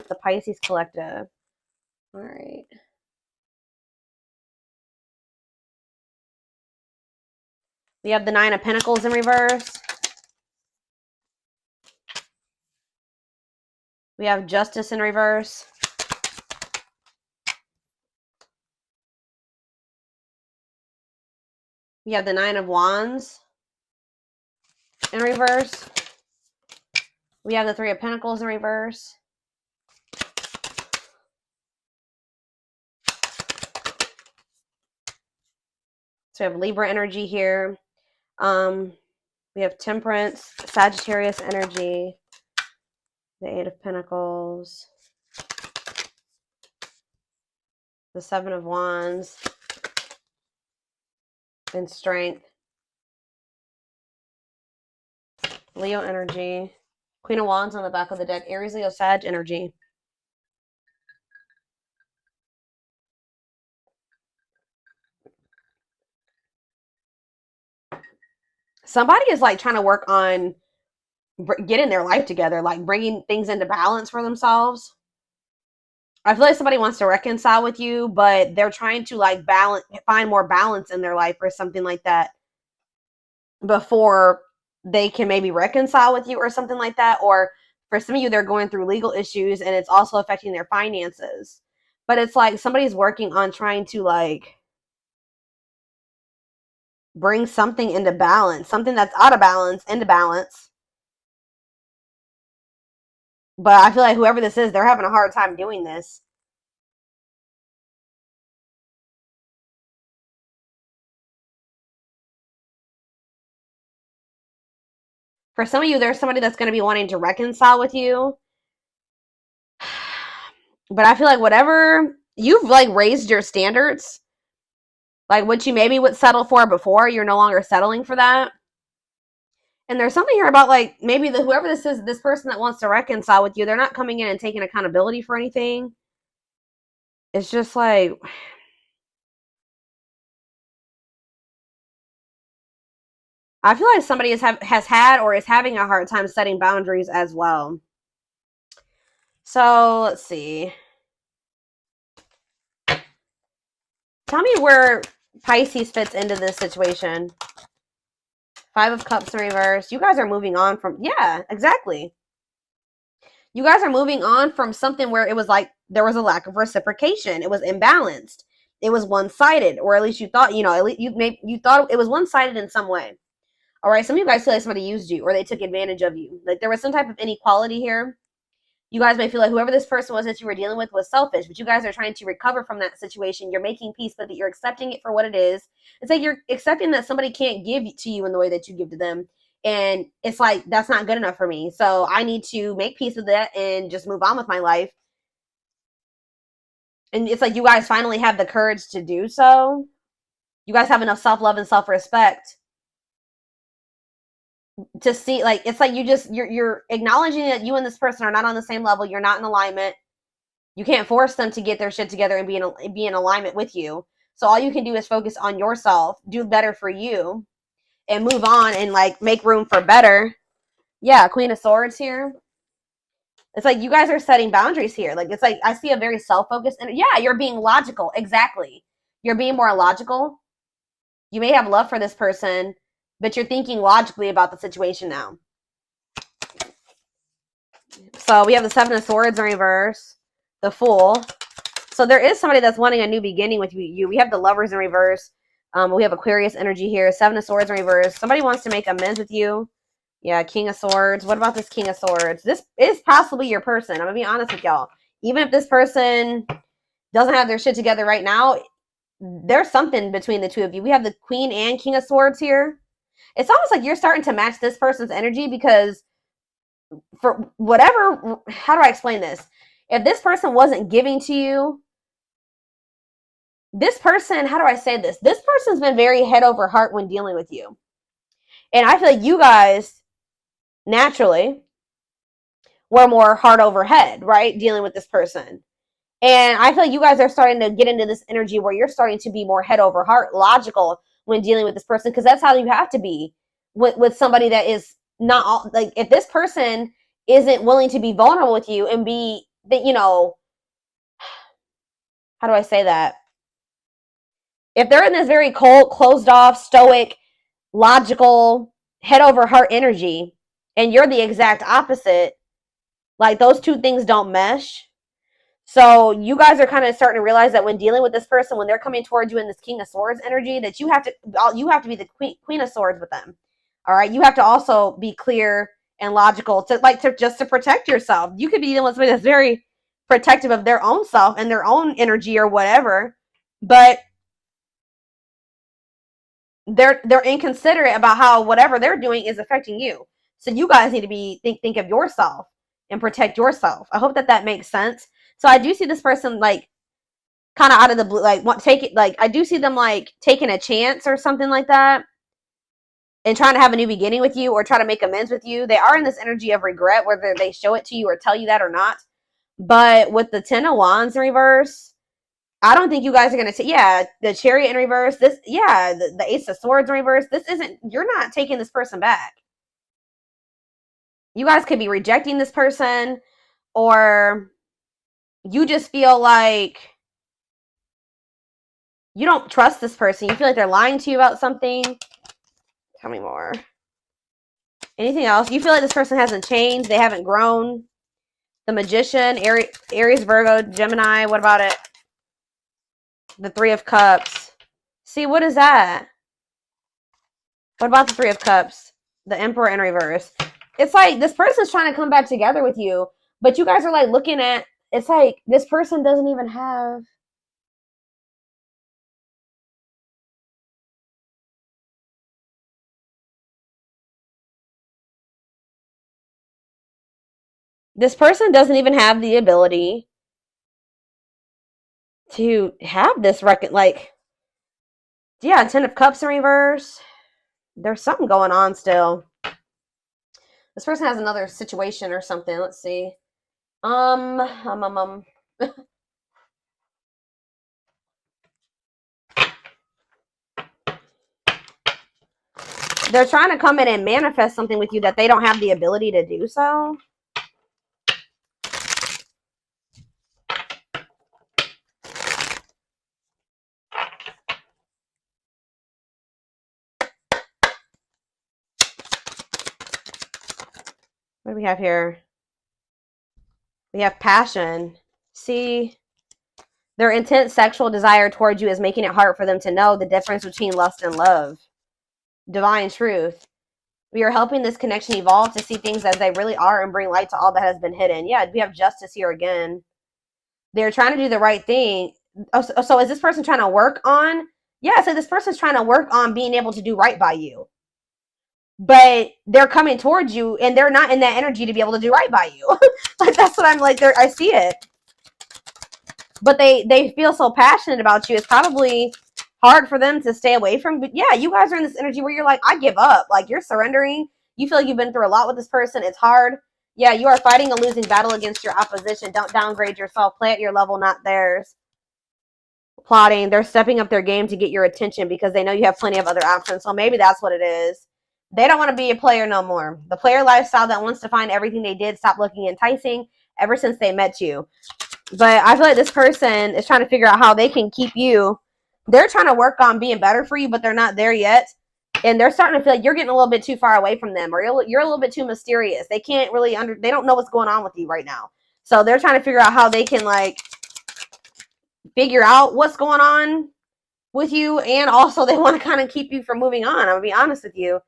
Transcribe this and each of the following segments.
the Pisces collective. All right. We have the Nine of Pentacles in reverse. We have Justice in reverse. We have the Nine of Wands in reverse. We have the Three of Pentacles in reverse. So we have Libra energy here. We have Temperance, Sagittarius energy, the Eight of Pentacles, the Seven of Wands, and Strength. Leo energy. Queen of Wands on the back of the deck. Aries, Leo, Sag energy. Somebody is like trying to work on getting their life together, like bringing things into balance for themselves. I feel like somebody wants to reconcile with you, but they're trying to like find more balance in their life or something like that before they can maybe reconcile with you or something like that. Or for some of you, they're going through legal issues and it's also affecting their finances. But it's like somebody's working on trying to like bring something into balance, something that's out of balance into balance. But I feel like whoever this is, they're having a hard time doing this. For some of you, there's somebody that's going to be wanting to reconcile with you. But I feel like whatever you've like raised your standards, like what you maybe would settle for before, you're no longer settling for that. And there's something here about like maybe whoever this is, this person that wants to reconcile with you, they're not coming in and taking accountability for anything. It's just like, I feel like somebody has had or is having a hard time setting boundaries as well. So let's see. Tell me where Pisces fits into this situation. Five of Cups in reverse. You guys are moving on from, yeah, exactly. You guys are moving on from something where it was like there was a lack of reciprocation. It was imbalanced. It was one-sided, or at least you thought, at least you thought it was one-sided in some way. All right, some of you guys feel like somebody used you or they took advantage of you. Like there was some type of inequality here. You guys may feel like whoever this person was that you were dealing with was selfish, but you guys are trying to recover from that situation. You're making peace with it. You're accepting it for what it is. It's like you're accepting that somebody can't give to you in the way that you give to them. And it's like, that's not good enough for me. So I need to make peace with that and just move on with my life. And it's like you guys finally have the courage to do so. You guys have enough self-love and self-respect to see, like, it's like you're acknowledging that you and this person are not on the same level. You're not in alignment. You can't force them to get their shit together and be in alignment with you. So all you can do is focus on yourself, do better for you, and move on and like make room for better. Yeah, Queen of Swords here. It's like you guys are setting boundaries here. Like it's like I see a very self-focused, and yeah, you're being logical. Exactly. You're being more logical. You may have love for this person, but you're thinking logically about the situation now. So we have the Seven of Swords in reverse, the Fool. So there is somebody that's wanting a new beginning with you. We have the Lovers in reverse. We have Aquarius energy here. Seven of Swords in reverse. Somebody wants to make amends with you. Yeah, King of Swords. What about this King of Swords? This is possibly your person. I'm going to be honest with y'all. Even if this person doesn't have their shit together right now, there's something between the two of you. We have the Queen and King of Swords here. It's almost like you're starting to match this person's energy because for whatever, how do I explain this? If this person wasn't giving to you, this person, how do I say this? This person's been very head over heart when dealing with you. And I feel like you guys naturally were more heart over head, right? Dealing with this person. And I feel like you guys are starting to get into this energy where you're starting to be more head over heart, logical when dealing with this person, because that's how you have to be with somebody that is not all, like if this person isn't willing to be vulnerable with you and be that, you know, how do I say that? If they're in this very cold, closed off, stoic, logical, head over heart energy, and you're the exact opposite, like those two things don't mesh. So you guys are kind of starting to realize that when dealing with this person, when they're coming towards you in this King of Swords energy, that you have to be the Queen of Swords with them. All right, you have to also be clear and logical to just to protect yourself. You could be dealing with somebody that's very protective of their own self and their own energy or whatever, but they're inconsiderate about how whatever they're doing is affecting you. So you guys need to be think of yourself and protect yourself. I hope that makes sense. So I do see this person like kind of out of the blue, like I do see them like taking a chance or something like that and trying to have a new beginning with you or try to make amends with you. They are in this energy of regret, whether they show it to you or tell you that or not. But with the 10 of Wands in reverse, I don't think you guys are going to the Chariot in reverse, the Ace of Swords in reverse, you're not taking this person back. You guys could be rejecting this person, or you just feel like you don't trust this person. You feel like they're lying to you about something. Tell me more. Anything else? You feel like this person hasn't changed. They haven't grown. The Magician, Aries, Virgo, Gemini. What about it? The Three of Cups. See, what is that? What about the Three of Cups? The Emperor in reverse. It's like this person's trying to come back together with you, but you guys are like looking at, it's like this person doesn't even have. This person doesn't even have the ability to have this record. Like, yeah, 10 of Cups in reverse. There's something going on still. This person has another situation or something. Let's see. They're trying to come in and manifest something with you that they don't have the ability to do so. What do we have here? We have passion. See, their intense sexual desire towards you is making it hard for them to know the difference between lust and love. Divine truth. We are helping this connection evolve to see things as they really are and bring light to all that has been hidden. Yeah, we have justice here again. They're trying to do the right thing. So is this person trying to work on? Yeah, so this person's trying to work on being able to do right by you. But they're coming towards you and they're not in that energy to be able to do right by you. Like, that's what I'm like, I see it. But they feel so passionate about you. It's probably hard for them to stay away from. But yeah, you guys are in this energy where you're like, I give up. Like, you're surrendering. You feel like you've been through a lot with this person. It's hard. Yeah, you are fighting a losing battle against your opposition. Don't downgrade yourself. Play at your level, not theirs. Plotting. They're stepping up their game to get your attention because they know you have plenty of other options. So maybe that's what it is. They don't want to be a player no more. The player lifestyle that wants to find everything they did stop looking enticing ever since they met you. But I feel like this person is trying to figure out how they can keep you. They're trying to work on being better for you, but they're not there yet. And they're starting to feel like you're getting a little bit too far away from them, or you're a little bit too mysterious. They can't really they don't know what's going on with you right now. So they're trying to figure out how they can like figure out what's going on with you. And also they want to kind of keep you from moving on. I'm going to be honest with you.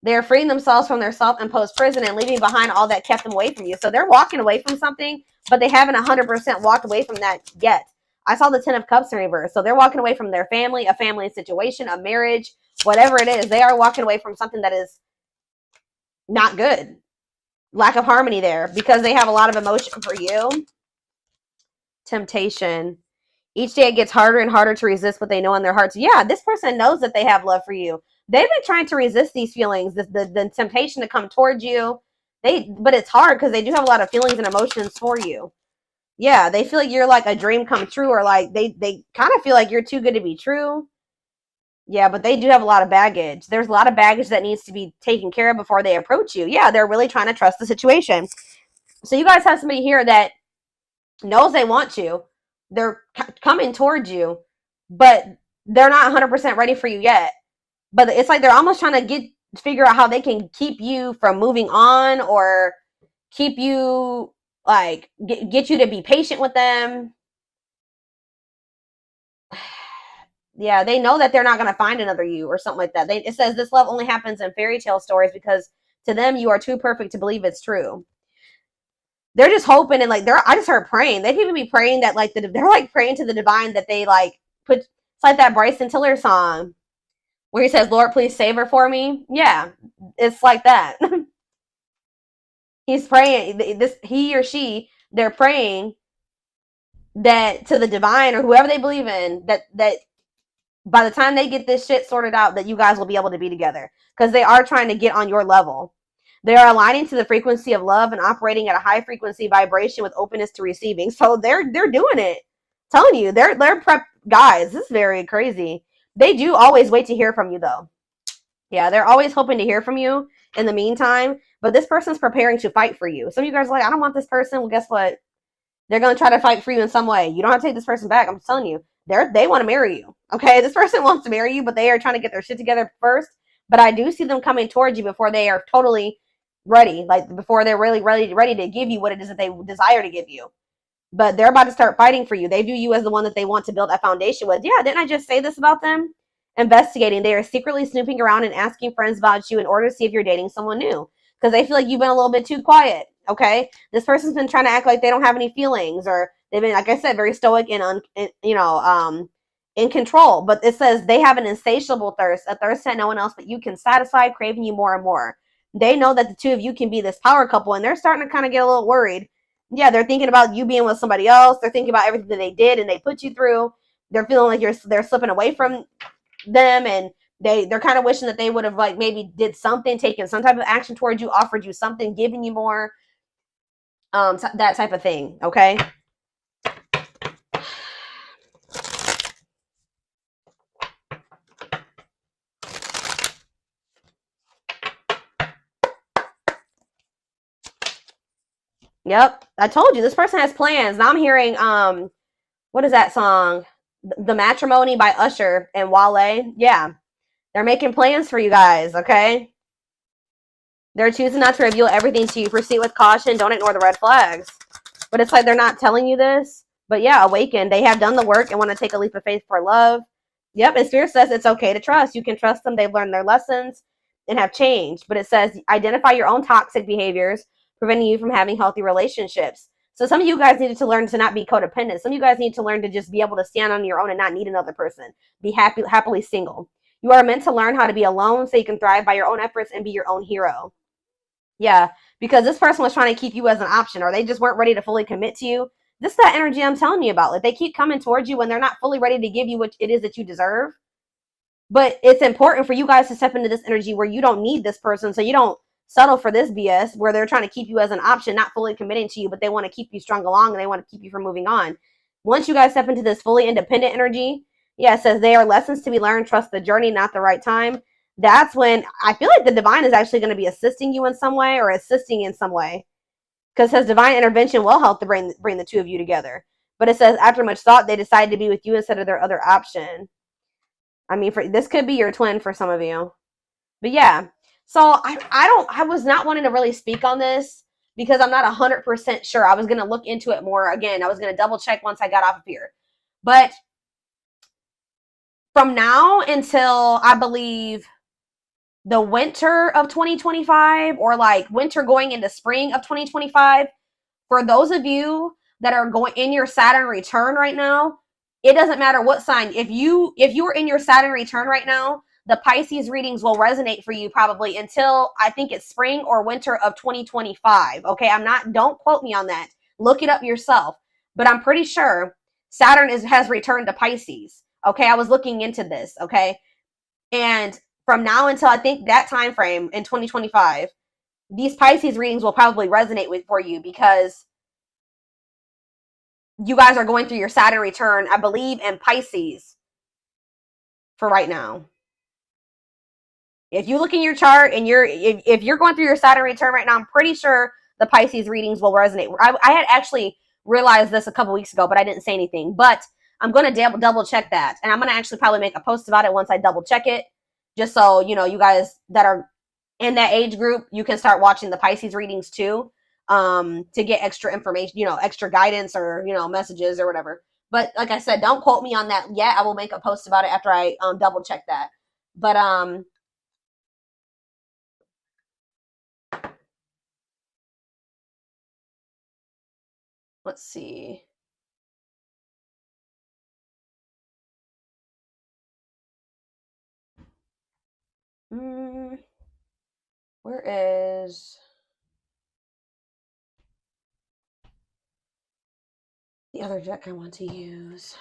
They're freeing themselves from their self-imposed prison and leaving behind all that kept them away from you. So they're walking away from something, but they haven't 100% walked away from that yet. I saw the 10 of Cups in reverse. So they're walking away from their family, a family situation, a marriage, whatever it is. They are walking away from something that is not good. Lack of harmony there because they have a lot of emotion for you. Temptation. Each day it gets harder and harder to resist what they know in their hearts. Yeah, this person knows that they have love for you. They've been trying to resist these feelings, the temptation to come towards you. But it's hard because they do have a lot of feelings and emotions for you. Yeah, they feel like you're like a dream come true, or like they kind of feel like you're too good to be true. Yeah, but they do have a lot of baggage. There's a lot of baggage that needs to be taken care of before they approach you. Yeah, they're really trying to trust the situation. So you guys have somebody here that knows they want you. They're coming towards you, but they're not 100% ready for you yet. But it's like they're almost trying to figure out how they can keep you from moving on, or keep you, like, get you to be patient with them. Yeah, they know that they're not going to find another you or something like that. It says this love only happens in fairy tale stories because to them you are too perfect to believe it's true. They're just hoping, and like I just heard praying. They'd even be praying that like they're like praying to the divine that they like put. It's like that Bryson Tiller song where he says, "Lord, please save her for me." Yeah, it's like that. He's praying. He or she, they're praying that to the divine or whoever they believe in, that by the time they get this shit sorted out, that you guys will be able to be together, because they are trying to get on your level. They are aligning to the frequency of love and operating at a high frequency vibration with openness to receiving. So they're doing it. I'm telling you, they're prep guys. This is very crazy. They do always wait to hear from you though. Yeah, they're always hoping to hear from you in the meantime, but this person's preparing to fight for you. Some of you guys are like, I don't want this person. Well, guess what? They're going to try to fight for you in some way. You don't have to take this person back. I'm telling you, they want to marry you. Okay, this person wants to marry you, but they are trying to get their shit together first. But I do see them coming towards you before they are totally ready, like before they're really ready to give you what it is that they desire to give you. But they're about to start fighting for you. They view you as the one that they want to build a foundation with. Yeah, didn't I just say this about them? Investigating. They are secretly snooping around and asking friends about you in order to see if you're dating someone new, because they feel like you've been a little bit too quiet. Okay, this person's been trying to act like they don't have any feelings, or they've been, like I said, very stoic and in control. But it says they have an insatiable thirst, a thirst that no one else but you can satisfy, craving you more and more. They know that the two of you can be this power couple, and they're starting to kind of get a little worried. Yeah, they're thinking about you being with somebody else. They're thinking about everything that they did and they put you through. They're feeling like they're slipping away from them, and they're kind of wishing that they would have like maybe did something, taken some type of action towards you, offered you something, given you more, that type of thing. Okay. Yep, I told you this person has plans. Now I'm hearing what is that song, the Matrimony by Usher and Wale. Yeah, they're making plans for you guys. Okay, they're choosing not to reveal everything to you. Proceed with caution. Don't ignore the red flags. But it's like they're not telling you this. But yeah, awaken. They have done the work and want to take a leap of faith for love. Yep, and Spirit says it's okay to trust. You can trust them. They've learned their lessons and have changed. But it says identify your own toxic behaviors, preventing you from having healthy relationships. So some of you guys needed to learn to not be codependent. Some of you guys need to learn to just be able to stand on your own and not need another person. Be happily single. You are meant to learn how to be alone so you can thrive by your own efforts and be your own hero. Yeah, because this person was trying to keep you as an option, or they just weren't ready to fully commit to you. This is that energy I'm telling you about. Like, they keep coming towards you when they're not fully ready to give you what it is that you deserve. But it's important for you guys to step into this energy where you don't need this person, so you don't settle for this BS where they're trying to keep you as an option, not fully committing to you, but they want to keep you strung along and they want to keep you from moving on. Once you guys step into this fully independent energy, yeah, it says they are lessons to be learned. Trust the journey, not the right time. That's when I feel like the divine is actually going to be assisting you in some way, or assisting in some way, because his divine intervention will help to bring the two of you together. But it says after much thought, they decided to be with you instead of their other option. I mean, this could be your twin for some of you. But yeah, so I was not wanting to really speak on this because I'm not 100% sure. I was going to look into it more. Again, I was going to double check once I got off of here. But from now until I believe the winter of 2025, or like winter going into spring of 2025, for those of you that are going in your Saturn return right now, it doesn't matter what sign. If you're in your Saturn return right now, the Pisces readings will resonate for you probably until I think it's spring or winter of 2025. Okay, don't quote me on that. Look it up yourself. But I'm pretty sure Saturn has returned to Pisces. Okay, I was looking into this. Okay, and from now until I think that time frame in 2025, these Pisces readings will probably resonate for you, because you guys are going through your Saturn return, I believe, in Pisces for right now. If you look in your chart and if you're going through your Saturn return right now, I'm pretty sure the Pisces readings will resonate. I had actually realized this a couple weeks ago, but I didn't say anything. But I'm going to double check that. And I'm going to actually probably make a post about it once I double check it. Just so, you know, you guys that are in that age group, you can start watching the Pisces readings too, to get extra information, you know, extra guidance or, you know, messages or whatever. But like I said, don't quote me on that yet. I will make a post about it after I double check that. But let's see. Where is the other deck I want to use?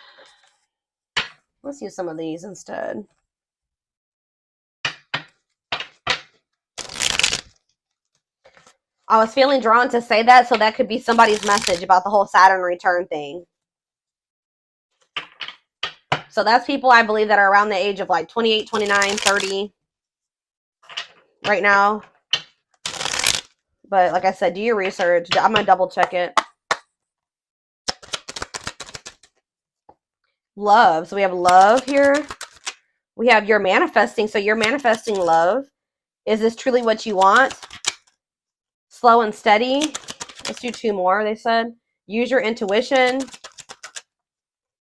Let's use some of these instead. I was feeling drawn to say that, so that could be somebody's message about the whole Saturn return thing. So that's people I believe that are around the age of like 28, 29, 30 right now. But like I said, do your research. I'm going to double check it. Love. So we have love here. We have you're manifesting. So you're manifesting love. Is this truly what you want? Slow and steady. Let's do 2 more, they said. Use your intuition.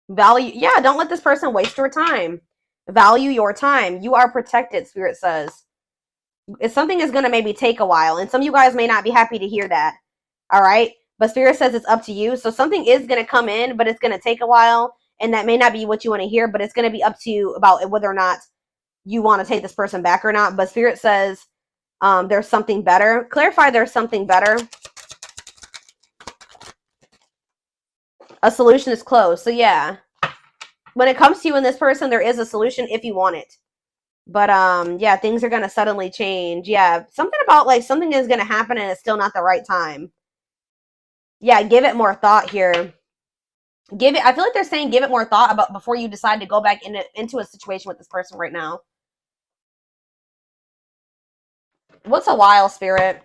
Value. Yeah, don't let this person waste your time. Value your time. You are protected, Spirit says. If something is going to maybe take a while, and some of you guys may not be happy to hear that. All right? But Spirit says it's up to you. So something is going to come in, but it's going to take a while. And that may not be what you want to hear, but it's going to be up to you about whether or not you want to take this person back or not. But Spirit says there's something better. Clarify there's something better. A solution is close. So yeah, when it comes to you and this person, there is a solution if you want it. But yeah, things are going to suddenly change. Yeah, something about like something is going to happen and it's still not the right time. Yeah, give it more thought here. Give it, I feel like they're saying give it more thought about before you decide to go back into a situation with this person right now. What's a while, Spirit?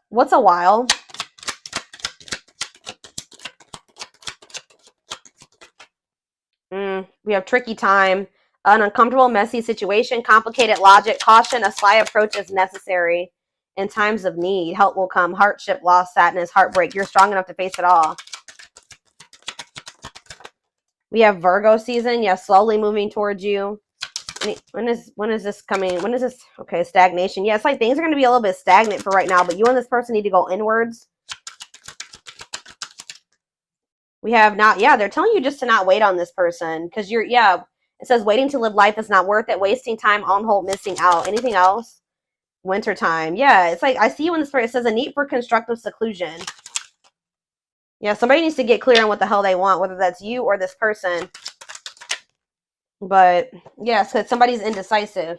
What's a while? We have tricky time, an uncomfortable, messy situation, complicated logic, caution, a sly approach is necessary in times of need. Help will come, hardship, loss, sadness, heartbreak. You're strong enough to face it all. We have Virgo season. Yeah, slowly moving towards you. When is this coming? When is this? Okay, stagnation. Yeah, it's like things are going to be a little bit stagnant for right now, but you and this person need to go inwards. We have not, yeah, they're telling you just to not wait on this person because you're, yeah, it says waiting to live life is not worth it. Wasting time on hold, missing out. Anything else? Wintertime. Yeah, it's like, I see you in this person. It says a need for constructive seclusion. Yeah, somebody needs to get clear on what the hell they want, whether that's you or this person. But, yeah, because somebody's indecisive.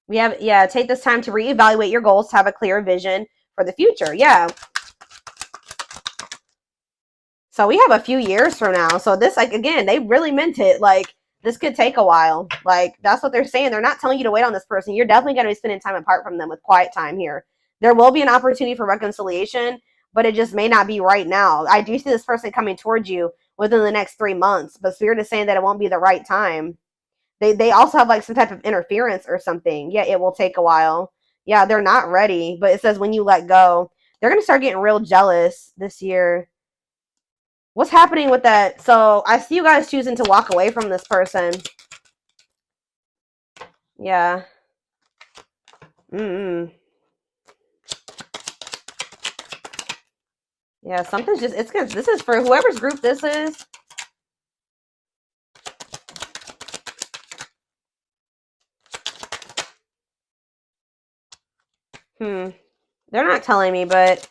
We have, yeah, take this time to reevaluate your goals to have a clear vision for the future. Yeah. So we have a few years from now. So this, like, again, they really meant it. Like, this could take a while. Like, that's what they're saying. They're not telling you to wait on this person. You're definitely going to be spending time apart from them with quiet time here. There will be an opportunity for reconciliation, but it just may not be right now. I do see this person coming towards you within the next 3 months, but Spirit is saying that it won't be the right time. They also have, like, some type of interference or something. Yeah, it will take a while. Yeah, they're not ready, but it says when you let go, they're going to start getting real jealous this year. What's happening with that? So I see you guys choosing to walk away from this person. Yeah. Yeah, something's just, it's good. This is for whoever's group this is. They're not telling me, but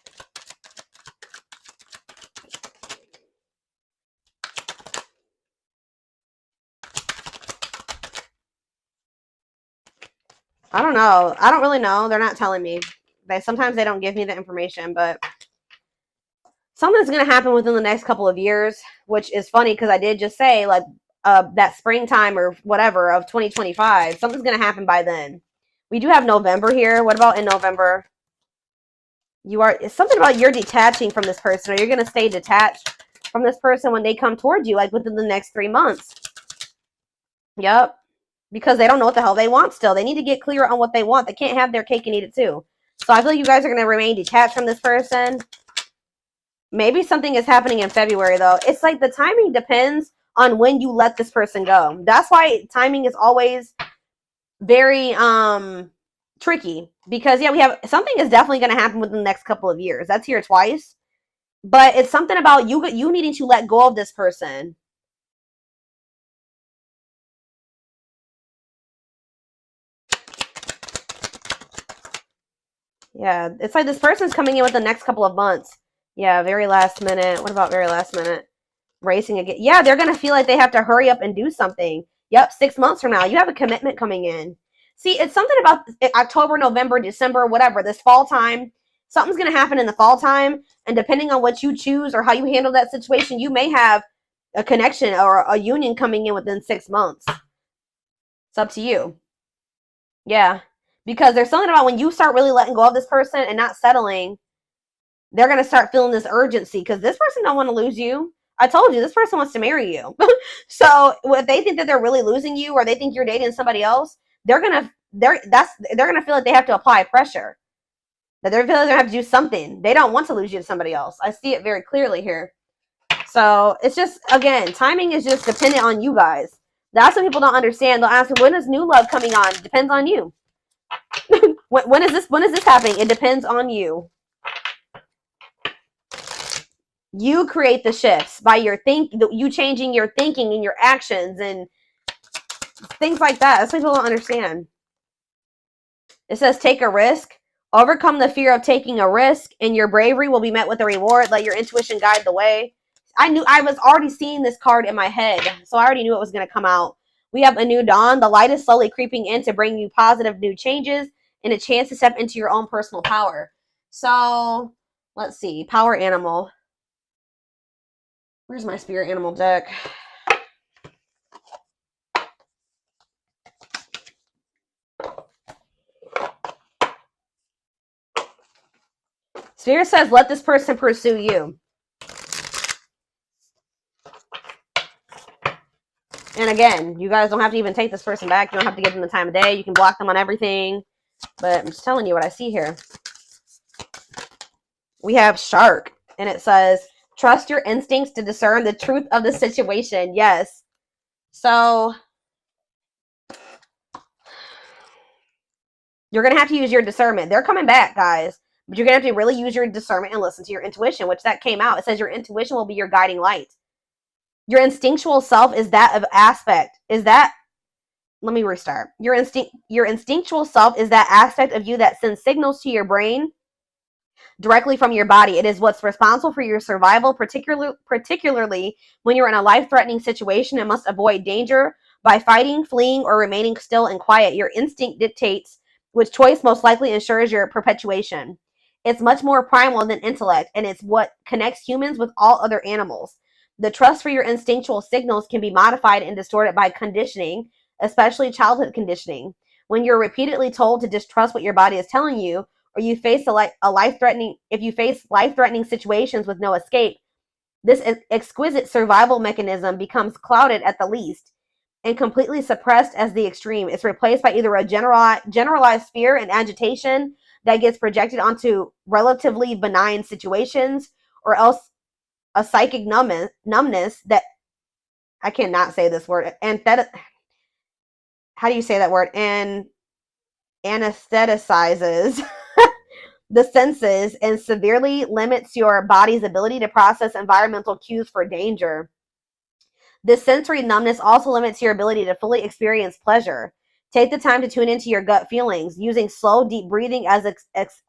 I don't know. I don't really know. They're not telling me. Sometimes they don't give me the information, but something's going to happen within the next couple of years, which is funny because I did just say, like, that springtime or whatever of 2025. Something's going to happen by then. We do have November here. What about in November? It's something about you're detaching from this person, or you're going to stay detached from this person when they come towards you, like within the next 3 months. Yep. Because they don't know what the hell they want still. They need to get clear on what they want. They can't have their cake and eat it too. So I feel like you guys are going to remain detached from this person. Maybe something is happening in February, though. It's like the timing depends on when you let this person go. That's why timing is always very tricky. Because, yeah, we have something is definitely going to happen within the next couple of years. That's here twice. But it's something about you needing to let go of this person. Yeah, it's like this person's coming in with the next couple of months. Yeah, very last minute. What about very last minute? Racing again. Yeah, they're going to feel like they have to hurry up and do something. Yep, 6 months from now. You have a commitment coming in. See, it's something about October, November, December, whatever, this fall time. Something's going to happen in the fall time. And depending on what you choose or how you handle that situation, you may have a connection or a union coming in within 6 months. It's up to you. Yeah. Because there's something about when you start really letting go of this person and not settling, they're going to start feeling this urgency because this person don't want to lose you. I told you, this person wants to marry you. So if they think that they're really losing you or they think you're dating somebody else, they're going to feel like they have to apply pressure. That they're feeling they have to do something. They don't want to lose you to somebody else. I see it very clearly here. So it's just, again, timing is just dependent on you guys. That's what people don't understand. They'll ask, when is new love coming on? It depends on you. when is this happening? It depends on you. You create the shifts by you changing your thinking and your actions and things like that. That's what people don't understand. It says take a risk. Overcome the fear of taking a risk, and your bravery will be met with a reward. Let your intuition guide the way. I was already seeing this card in my head, so I already knew it was going to come out. We have a new dawn. The light is slowly creeping in to bring you positive new changes and a chance to step into your own personal power. So, let's see. Power animal. Where's my spirit animal deck? Spirit says, let this person pursue you. And again, you guys don't have to even take this person back. You don't have to give them the time of day. You can block them on everything. But I'm just telling you what I see here. We have shark. And it says, trust your instincts to discern the truth of the situation. Yes. So, you're going to have to use your discernment. They're coming back, guys. But you're going to have to really use your discernment and listen to your intuition, which that came out. It says your intuition will be your guiding light. Your instinctual self is that of aspect. Let me restart. Your instinctual self is that aspect of you that sends signals to your brain directly from your body. It is what's responsible for your survival, particularly when you're in a life-threatening situation and must avoid danger by fighting, fleeing, or remaining still and quiet. Your instinct dictates which choice most likely ensures your perpetuation. It's much more primal than intellect, and it's what connects humans with all other animals. The trust for your instinctual signals can be modified and distorted by conditioning, especially childhood conditioning. When you're repeatedly told to distrust what your body is telling you, or you face if you face life-threatening situations with no escape, this exquisite survival mechanism becomes clouded at the least and completely suppressed as the extreme. It's replaced by either a generalized fear and agitation that gets projected onto relatively benign situations, or else a psychic numbness that, I cannot say this word, how do you say that word? Anesthetizes the senses and severely limits your body's ability to process environmental cues for danger. This sensory numbness also limits your ability to fully experience pleasure. Take the time to tune into your gut feelings, using slow, deep breathing as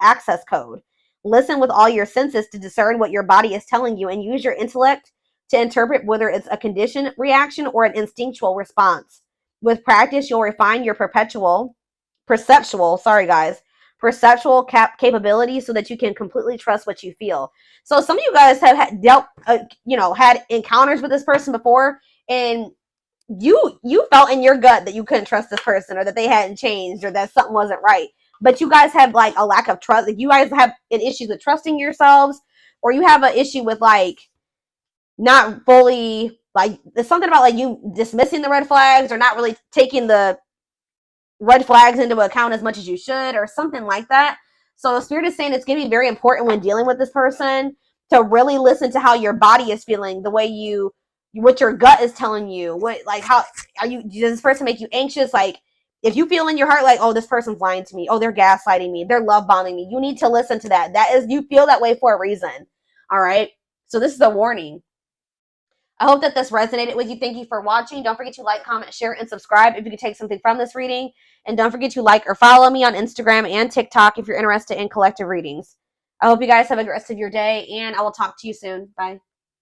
access code. Listen with all your senses to discern what your body is telling you, and use your intellect to interpret whether it's a conditioned reaction or an instinctual response. With practice, you'll refine your perceptual capabilities so that you can completely trust what you feel. So some of you guys have had encounters with this person before, and you felt in your gut that you couldn't trust this person, or that they hadn't changed, or that something wasn't right. But you guys have like a lack of trust. Like, you guys have an issue with trusting yourselves, or you have an issue with like not fully, like, there's something about like you dismissing the red flags, or not really taking the red flags into account as much as you should, or something like that. So Spirit is saying it's going to be very important when dealing with this person to really listen to how your body is feeling, the way what your gut is telling you. What, like, how are you? Does this person make you anxious? Like, if you feel in your heart like, oh, this person's lying to me, oh, they're gaslighting me, they're love bombing me, you need to listen to that. That is, you feel that way for a reason. All right. So this is a warning. I hope that this resonated with you. Thank you for watching. Don't forget to like, comment, share, and subscribe if you could take something from this reading. And don't forget to like or follow me on Instagram and TikTok if you're interested in collective readings. I hope you guys have a good rest of your day, and I will talk to you soon. Bye.